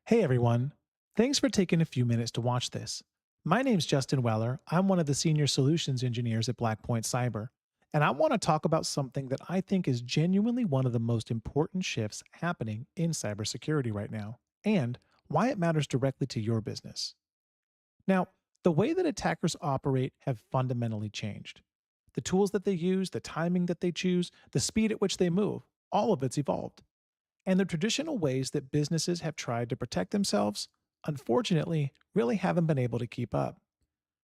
Hey everyone, thanks for taking a few minutes to watch this. My name's Justin Weller. I'm one of the senior solutions engineers at Blackpoint Cyber, and I want to talk about something that I think is genuinely one of the most important shifts happening in cybersecurity right now, and why it matters directly to your business. Now, the way that attackers operate have fundamentally changed. The tools that they use, the timing that they choose, the speed at which they move, all of it's evolved. And the traditional ways that businesses have tried to protect themselves, unfortunately, really haven't been able to keep up.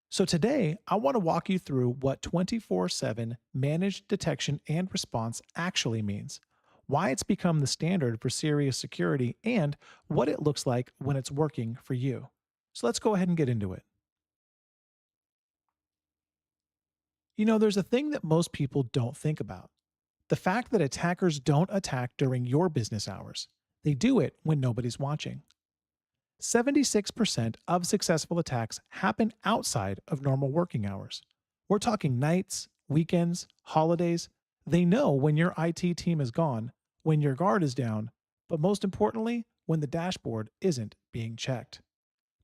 So today, I want to walk you through what 24/7 managed detection and response actually means, why it's become the standard for serious security, and what it looks like when it's working for you. So let's go ahead and get into it. There's a thing that most people don't think about: the fact that attackers don't attack during your business hours. They do it when nobody's watching. 76% of successful attacks happen outside of normal working hours. We're talking nights, weekends, holidays. They know when your IT team is gone, when your guard is down, but most importantly, when the dashboard isn't being checked.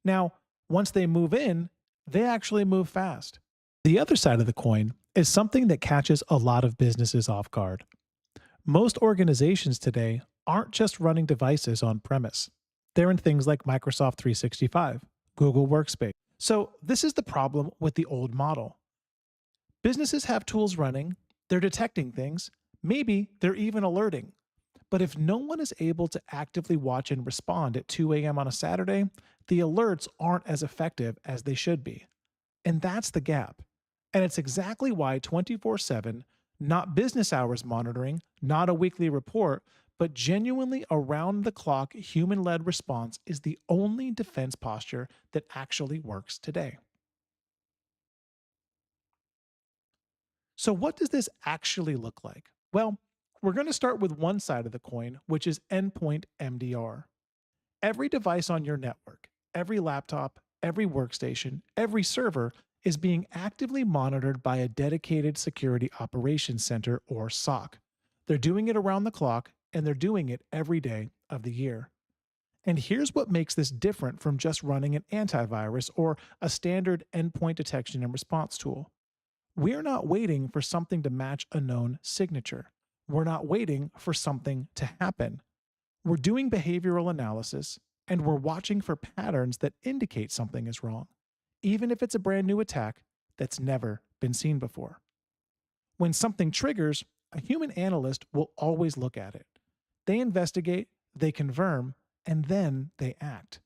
Now, once they move in, they actually move fast. The other side of the coin is something that catches a lot of businesses off guard. Most organizations today aren't just running devices on premise. They're in things like Microsoft 365, Google Workspace. So, this is the problem with the old model. Businesses have tools running, they're detecting things, maybe they're even alerting. But if no one is able to actively watch and respond at 2 a.m. on a Saturday, the alerts aren't as effective as they should be. And that's the gap. And it's exactly why 24/7, not business hours monitoring, not a weekly report, but genuinely around the clock human led response is the only defense posture that actually works today. So, what does this actually look like? Well, we're going to start with one side of the coin, which is endpoint MDR. Every device on your network, every laptop, every workstation, every server is being actively monitored by a dedicated security operations center or SOC. They're doing it around the clock and they're doing it every day of the year. And here's what makes this different from just running an antivirus or a standard endpoint detection and response tool. We're not waiting for something to match a known signature. We're not waiting for something to happen. We're doing behavioral analysis and we're watching for patterns that indicate something is wrong, even if it's a brand new attack that's never been seen before. When something triggers, a human analyst will always look at it. They investigate, they confirm, and then they act.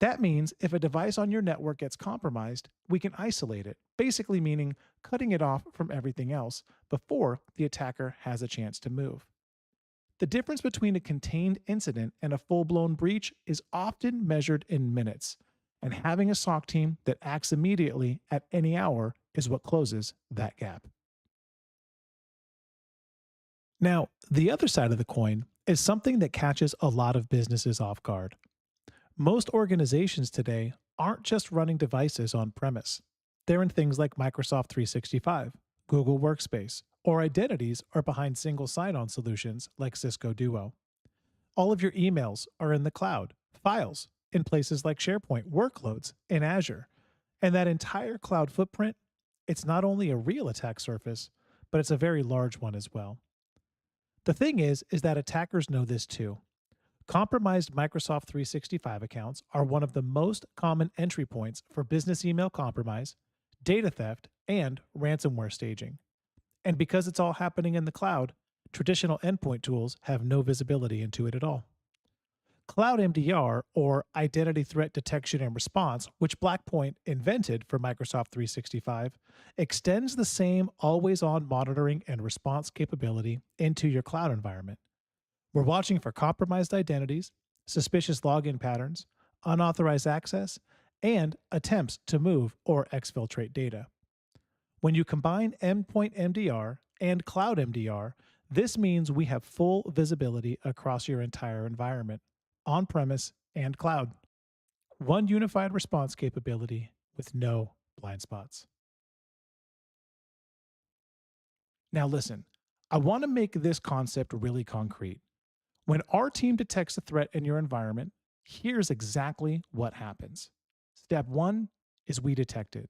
That means if a device on your network gets compromised, we can isolate it, basically meaning cutting it off from everything else before the attacker has a chance to move. The difference between a contained incident and a full blown breach is often measured in minutes, and having a SOC team that acts immediately at any hour is what closes that gap. Now, the other side of the coin is something that catches a lot of businesses off guard. Most organizations today aren't just running devices on premise. They're in things like Microsoft 365, Google Workspace, or identities are behind single sign on solutions like Cisco Duo. All of your emails are in the cloud, files in places like SharePoint, workloads in Azure. And that entire cloud footprint, it's not only a real attack surface, but it's a very large one as well. The thing is that attackers know this too. Compromised Microsoft 365 accounts are one of the most common entry points for business email compromise, data theft, and ransomware staging. And because it's all happening in the cloud, traditional endpoint tools have no visibility into it at all. Cloud MDR, or Identity Threat Detection and Response, which Blackpoint invented for Microsoft 365, extends the same always on monitoring and response capability into your cloud environment. We're watching for compromised identities, suspicious login patterns, unauthorized access, and attempts to move or exfiltrate data. When you combine endpoint MDR and cloud MDR, this means we have full visibility across your entire environment, on premise and cloud. One unified response capability with no blind spots. Now, listen, I want to make this concept really concrete. When our team detects a threat in your environment, Here's exactly what happens. Step one is we detect it.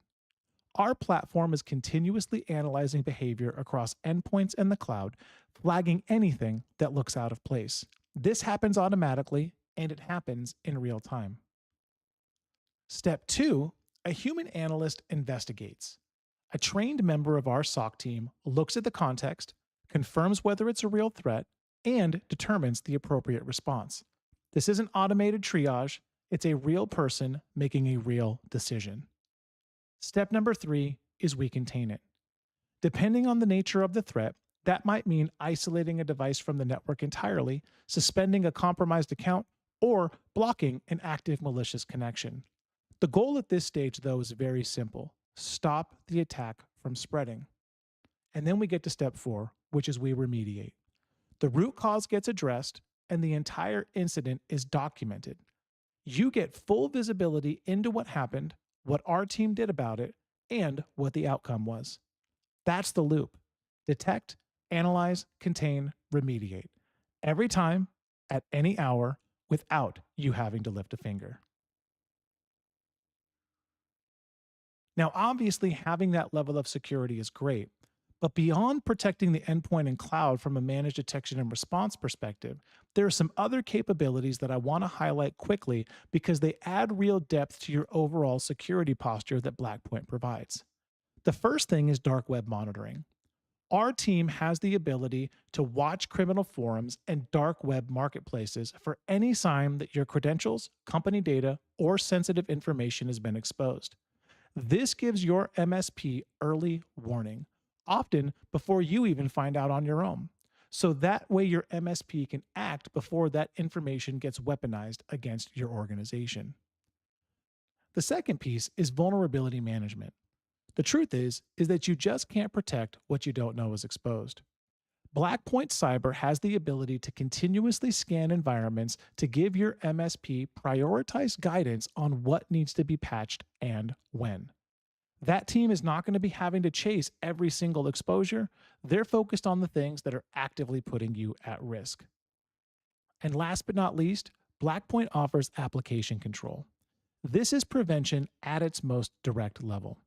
Our platform is continuously analyzing behavior across endpoints and the cloud, flagging anything that looks out of place. This happens automatically and it happens in real time. Step two, a human analyst investigates. A trained member of our SOC team looks at the context, confirms whether it's a real threat, and determines the appropriate response. This isn't automated triage, it's a real person making a real decision. Step number three is we contain it. Depending on the nature of the threat, that might mean isolating a device from the network entirely, suspending a compromised account, or blocking an active malicious connection. The goal at this stage, though, is very simple: stop the attack from spreading. And then we get to step four, which is we remediate. The root cause gets addressed, and the entire incident is documented. You get full visibility into what happened, what our team did about it, and what the outcome was. That's the loop: detect, analyze, contain, remediate. Every time, at any hour, without you having to lift a finger. Now, obviously, having that level of security is great, but beyond protecting the endpoint and cloud from a managed detection and response perspective, there are some other capabilities that I want to highlight quickly because they add real depth to your overall security posture that Blackpoint provides. The first thing is dark web monitoring. Our team has the ability to watch criminal forums and dark web marketplaces for any sign that your credentials, company data, or sensitive information has been exposed. This gives your MSP early warning, often before you even find out on your own. So that way, your MSP can act before that information gets weaponized against your organization. The second piece is vulnerability management. The truth is that you just can't protect what you don't know is exposed. Blackpoint Cyber has the ability to continuously scan environments to give your MSP prioritized guidance on what needs to be patched and when. That team is not going to be having to chase every single exposure. They're focused on the things that are actively putting you at risk. And last but not least, Blackpoint offers application control. This is prevention at its most direct level.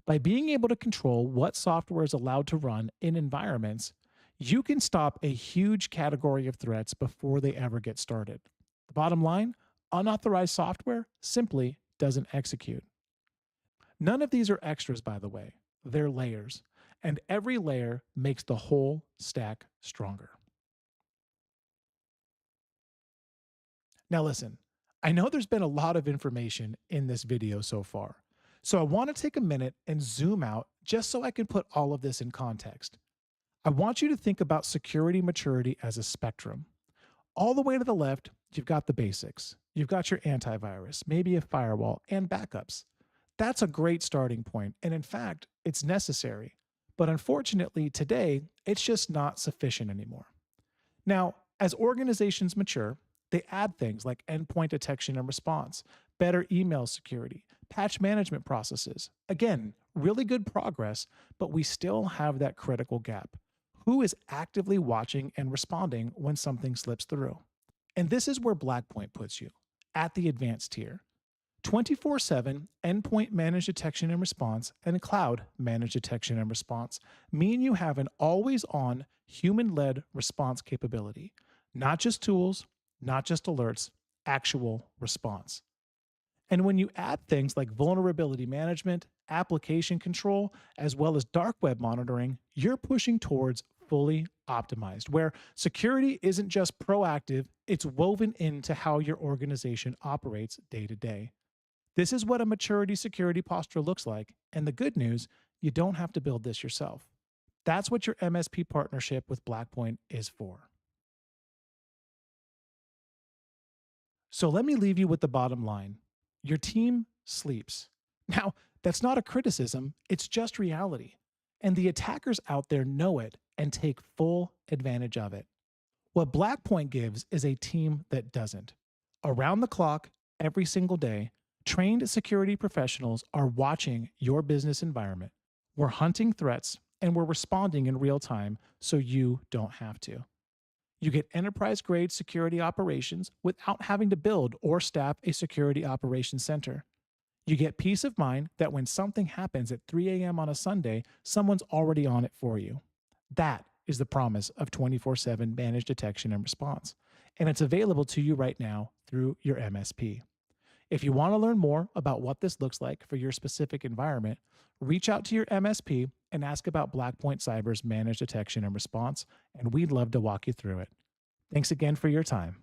By being able to control what software is allowed to run in environments, you can stop a huge category of threats before they ever get started. The bottom line: unauthorized software simply doesn't execute. None of these are extras, by the way. They're layers, and every layer makes the whole stack stronger. Now, listen, I know there's been a lot of information in this video so far, so I want to take a minute and zoom out just so I can put all of this in context. I want you to think about security maturity as a spectrum. All the way to the left, you've got the basics. You've got your antivirus, maybe a firewall, and backups. That's a great starting point, and in fact, it's necessary. But unfortunately, today, it's just not sufficient anymore. Now, as organizations mature, they add things like endpoint detection and response, better email security, patch management processes. Again, really good progress, but we still have that critical gap. Who is actively watching and responding when something slips through? And this is where Blackpoint puts you, at the advanced tier. 24/7 endpoint managed detection and response and cloud managed detection and response mean you have an always on human led response capability, not just tools, not just alerts, actual response. And when you add things like vulnerability management, application control, as well as dark web monitoring, you're pushing towards fully optimized, where security isn't just proactive, it's woven into how your organization operates day to day. This is what a maturity security posture looks like. And the good news, you don't have to build this yourself. That's what your MSP partnership with Blackpoint is for. So let me leave you with the bottom line: your team sleeps. Now, that's not a criticism, it's just reality. And the attackers out there know it and take full advantage of it. What Blackpoint gives is a team that doesn't. Around the clock, every single day, trained security professionals are watching your business environment. We're hunting threats and we're responding in real time so you don't have to. You get enterprise grade security operations without having to build or staff a security operations center. You get peace of mind that when something happens at 3 a.m. on a Sunday, someone's already on it for you. That is the promise of 24/7 managed detection and response. And it's available to you right now through your MSP. If you want to learn more about what this looks like for your specific environment, reach out to your MSP and ask about Blackpoint Cyber's managed detection and response, and we'd love to walk you through it. Thanks again for your time.